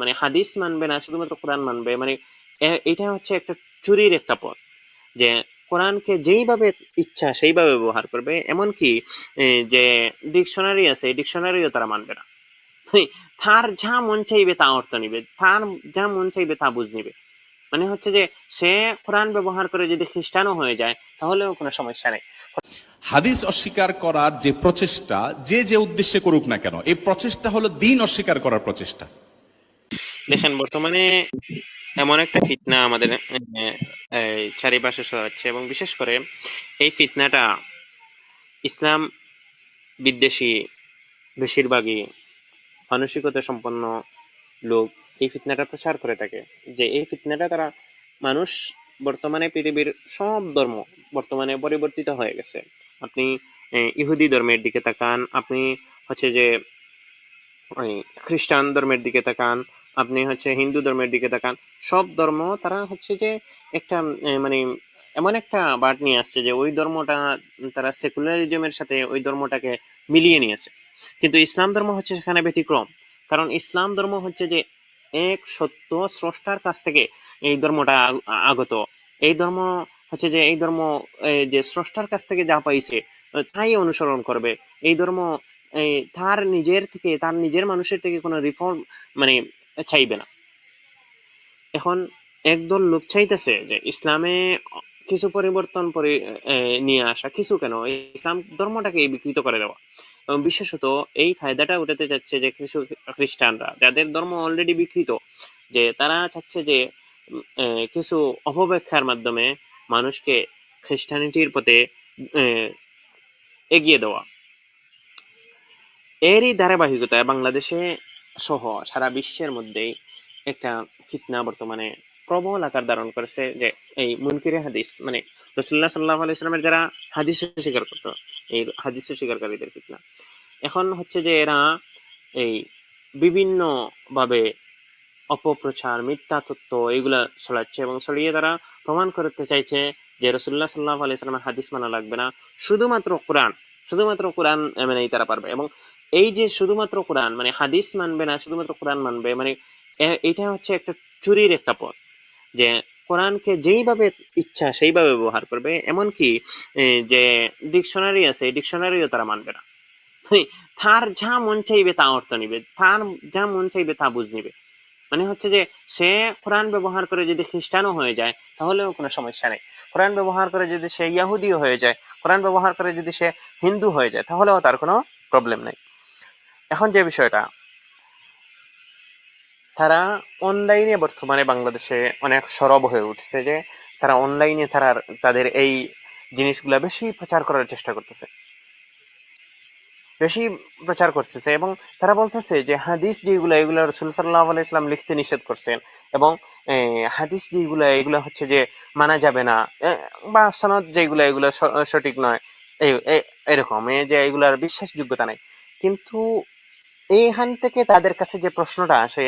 মানে হাদিস মানবে না, শুধুমাত্র কোরআন মানবে, মানে এটা হচ্ছে একটা চুরির একটা পথ। যে কোরআনকে যেইভাবে ইচ্ছা সেইভাবে ব্যবহার করবে, এমনকি যে ডিকশনারি আছে এই ডিকশনারিও তারা মানবে না। মানে তার যা মন চাইবে তা অর্থ নিবে, তার যা মন চাইবে তা বুঝ নিবে। মানে হচ্ছে যে সে কোরআন ব্যবহার করে যদি খ্রিস্টানও হয়ে যায় তাহলেও কোনো সমস্যা নেই। হাদিস অস্বীকার করার যে প্রচেষ্টা, যে যে উদ্দেশ্যে করুক না কেন, এই প্রচেষ্টা হলো দ্বীন অস্বীকার করার প্রচেষ্টা। দেখেন বর্তমানে এমন একটা ফিতনা আমাদের এই চারিপাশে ছড়াচ্ছে, এবং বিশেষ করে এই ফিতনাটা ইসলাম বিদ্বেষী বেশিরভাগই মানসিকতা সম্পন্ন লোক এই ফিতনাটা প্রচার করে থাকে। যে এই ফিতনাটা তারা মানুষ, বর্তমানে পৃথিবীর সব ধর্ম বর্তমানে পরিবর্তিত হয়ে গেছে। আপনি ইহুদি ধর্মের দিকে তাকান, আপনি হচ্ছে যে ওই খ্রিস্টান ধর্মের দিকে তাকান, আপনি হচ্ছে হিন্দু ধর্মের দিকে তাকান, সব ধর্ম তারা হচ্ছে যে একটা মানে এমন একটা বাট নিয়ে আসছে যে ওই ধর্মটা তারা সেকুলারিজমের সাথে ওই ধর্মটাকে মিলিয়ে নিয়েছে। কিন্তু ইসলাম ধর্ম হচ্ছে সেখানে ব্যতিক্রম। কারণ ইসলাম ধর্ম হচ্ছে যে এক সত্য স্রষ্টার কাছ থেকে এই ধর্মটা আগত। এই ধর্ম হচ্ছে যে এই ধর্ম যে স্রষ্টার কাছ থেকে যা পাইছে তাই অনুসরণ করবে। এই ধর্ম তার নিজের থেকে, তার নিজের মানুষের থেকে কোনো রিফর্ম মানে চাইবে না। এখন একদল লোক চাইতেছে যে ইসলামে কিছু পরিবর্তন নিয়ে আসা, কিছু কেন ইসলাম ধর্মটাকে বিকৃত করে দেওয়া। এবং বিশেষত এই ফায়দাটা উঠাতে চাচ্ছে যে কিছু খ্রিস্টানরা, যাদের ধর্ম অলরেডি বিকৃত, যে তারা চাচ্ছে যে কিছু অপব্যাখ্যার মাধ্যমে মানুষকে খ্রিস্টানিটির পথে এগিয়ে দেওয়া। এরই ধারাবাহিকতায় বাংলাদেশে সহ সারা বিশ্বের মধ্যেই একটা ফিতনা বর্তমানে প্রবল আকার ধারণ করেছে, যে এই মুনকিরে হাদিস, মানে রাসূলুল্লাহ সাল্লাল্লাহু আলাইহি ওয়াসাল্লামের যারা হাদিস স্বীকার করতো, এই হাদিস স্বীকারকারীদের ফিতনা। এখন হচ্ছে যে এরা এই বিভিন্ন ভাবে অপপ্রচার, মিথ্যা তথ্য এগুলা ছড়াচ্ছে, এবং ছড়িয়ে তারা প্রমাণ করতে চাইছে যে রাসূলুল্লাহ সাল্লাল্লাহু আলাইহি ওয়াসাল্লামের হাদিস মানা লাগবে না, শুধুমাত্র কোরআন, শুধুমাত্র কোরআন মেনেই তারা পারবে। এবং এই যে শুধুমাত্র কোরআন, মানে হাদিস মানবে না, শুধুমাত্র কোরআন মানবে, মানে এটা হচ্ছে একটা চুরির একটা পথ। যে কোরআনকে যেইভাবে ইচ্ছা সেইভাবে ব্যবহার করবে, এমনকি যে ডিকশনারি আছে এই ডিকশনারিও তারা মানবে না। মানে তার যা মন চাইবে তা অর্থ নিবে, তার যা মন চাইবে তা বুঝ নিবে। মানে হচ্ছে যে সে কোরআন ব্যবহার করে যদি খ্রিস্টানও হয়ে যায় তাহলেও কোনো সমস্যা নেই। কোরআন ব্যবহার করে যদি সে ইয়াহুদিও হয়ে যায়, কোরআন ব্যবহার করে যদি সে হিন্দু হয়ে যায়, তাহলেও তার কোনো প্রবলেম নেই। এখন যে বিষয়টা, তারা অনলাইনে বর্তমানে বাংলাদেশে অনেক সরব হয়ে উঠছে, যে তারা অনলাইনে তাদের এই জিনিসগুলা বেশি প্রচার করার চেষ্টা করতেছে, বেশি প্রচার করতেছে। এবং তারা বলতেছে যে হাদিস যেগুলো এগুলো রাসূল সাল্লাল্লাহু আলাইহি সাল্লাম লিখতে নিষেধ করছেন, এবং হাদিস যেগুলো এগুলো হচ্ছে যে মানা যাবে না, বা সনদ যেগুলো এগুলো সঠিক নয়, এরকম যে এগুলার বিশ্বাসযোগ্যতা নাই। কিন্তু এইখান থেকে তাদের কাছে যে প্রশ্নটা আসে,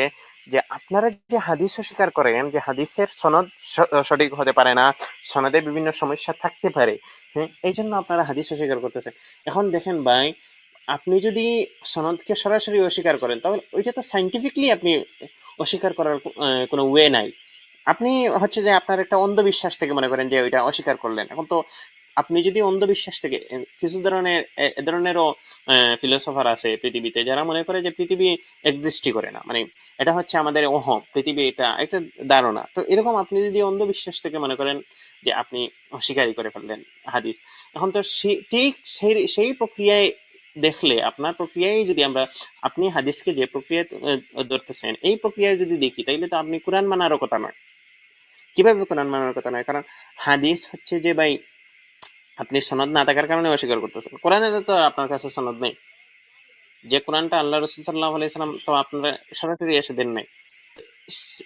যে আপনারা যে হাদিস অস্বীকার করেন, যে হাদিসের সনদ সঠিক হতে পারে না, সনদে বিভিন্ন সমস্যা থাকতে পারে, হ্যাঁ, এই জন্য আপনারা হাদিস অস্বীকার করতেছেন। এখন দেখেন ভাই, আপনি যদি সনদকে সরাসরি অস্বীকার করেন তাহলে ওইটা তো সাইন্টিফিকলি আপনি অস্বীকার করার কোনো ওয়ে নাই। আপনি হচ্ছে যে আপনার একটা অন্ধবিশ্বাস থেকে মনে করেন যে ওইটা অস্বীকার করলেন। এখন তো আপনি যদি অন্ধবিশ্বাস থেকে কিছু ধরনের এ ধরনেরও ফিলোসফার আছে পৃথিবীতে যারা মনে করে যে পৃথিবী এক্সিস্টই করে না, মানে এটা হচ্ছে আমাদের অহম, পৃথিবী এটা একটা ধারণা। তো এরকম আপনি যদি অন্ধবিশ্বাস থেকে মনে করেন যে আপনি অস্বীকারই করে ফেললেন হাদিস, এখন তো ঠিক সেই প্রক্রিয়ায় দেখলে, আপনার প্রক্রিয়ায় যদি আমরা, আপনি হাদিসকে যে প্রক্রিয়ায় ধরতেছেন এই প্রক্রিয়ায় যদি দেখি, তাইলে তো আপনি কোরআন মানারও কথা নয়। কিভাবে কোরআন মানার কথা নয়? কারণ হাদিস হচ্ছে যে ভাই, আপনি সনদ না থাকার কারণে অস্বীকার করতেছেন। কোরআনে তো আপনার কাছে সনদ নেই। যে কোরআনটা আল্লাহ রাসূল সাল্লাল্লাহু আলাইহি সাল্লাম তো আপনারা সরাসরি এসে দেন নাই।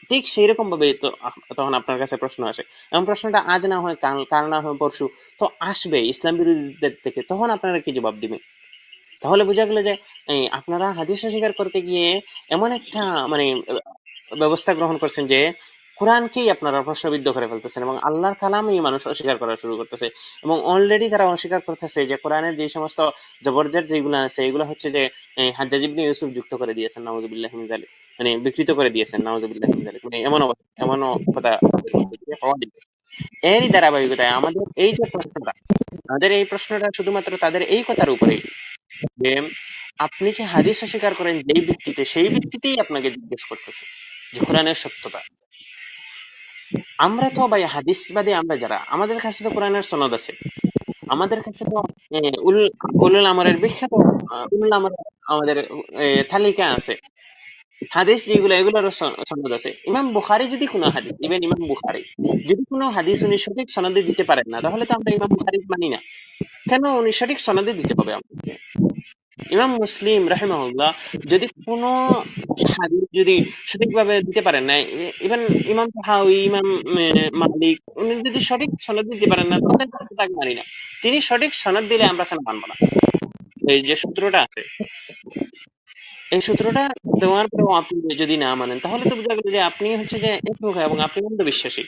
ঠিক সেই রকম ভাবে তো তখন আপনার কাছে প্রশ্ন আসে। এমন প্রশ্নটা আজ না হয় কাল, কাল না হয় পরশু, তো আসবে ইসলাম বিরোধীদের থেকে। তখন আপনারা কি জবাব দিবেন? তাহলে বোঝা গেল যে আপনারা হাদিস অস্বীকার করতে গিয়ে এমন একটা মানে ব্যবস্থা গ্রহণ করছেন যে কোরআনকেই আপনারা প্রশ্নবিদ্ধ করে ফেলতেছেন, এবং আল্লাহর কালামই মানুষ অস্বীকার করা শুরু করতেছে। এবং অলরেডি তারা অস্বীকার করতেছে যে কোরআনের যে সমস্ত জবরজের যেগুলো আছে এগুলো হচ্ছে যে হাজ্জাজ ইবনে ইউসুফ যুক্ত করে দিয়েছেন, নাউযুবিল্লাহি মিন যালিক। মানে বিকৃত করে দিয়েছেন, নাউজুবিল্লাহ মিন যালিক। মানে এমন কথা তাদের মধ্যে দিয়ে পাওয়া যায়। এরই ধারাবাহিকতায় আমাদের এই প্রশ্নটা শুধুমাত্র তাদের এই কথার উপরেই, যে আপনি যে হাদিস অস্বীকার করেন যেই ভিত্তিতে, সেই ভিত্তিতেই আপনাকে জিজ্ঞেস করতেছে যে কোরআনের সত্যতা। আমরা তো ভাই হাদিসবাদী, আমরা যারা, আমাদের কাছে তো কোরআনের সনদ আছে, আমাদের কাছে তো এ, উল উলুল আমরের বিখ্যাত উলুল আমর আমাদের তালিকা আছে। হাদিস যেগুলো এগুলোর সনদ আছে। ইমাম বুখারী যদি কোনো হাদিস, ইভেন ইমাম বুখারী যদি কোনো হাদিস উনি সঠিক সনদে দিতে পারেন না, তাহলে তো আমরা ইমাম বুখারী মানি না। কেন উনি সঠিক সনদে দিতে হবে আমাদেরকে? ইমাম মুসলিম রাহিমাহুল্লাহ যদি কোনো হাদিস যদি সঠিকভাবে দিতে পারেন না, ইভেন ইমাম তাহাউই, ইমাম মালিক, উনি যদি সঠিক সনদ দিতে পারেন না, তাহলে আমরা তাকে মানি না। তিনি সঠিক সনদ দিলে আমরা কেন মানবো না? এই যে সূত্রটা আছে, এই সূত্রটা দেওয়ার পরেও আপনি যদি না মানেন, তাহলে তো বোঝা গেল যে আপনি হচ্ছে যে একমুখা এবং আপনি অন্ধবিশ্বাসী।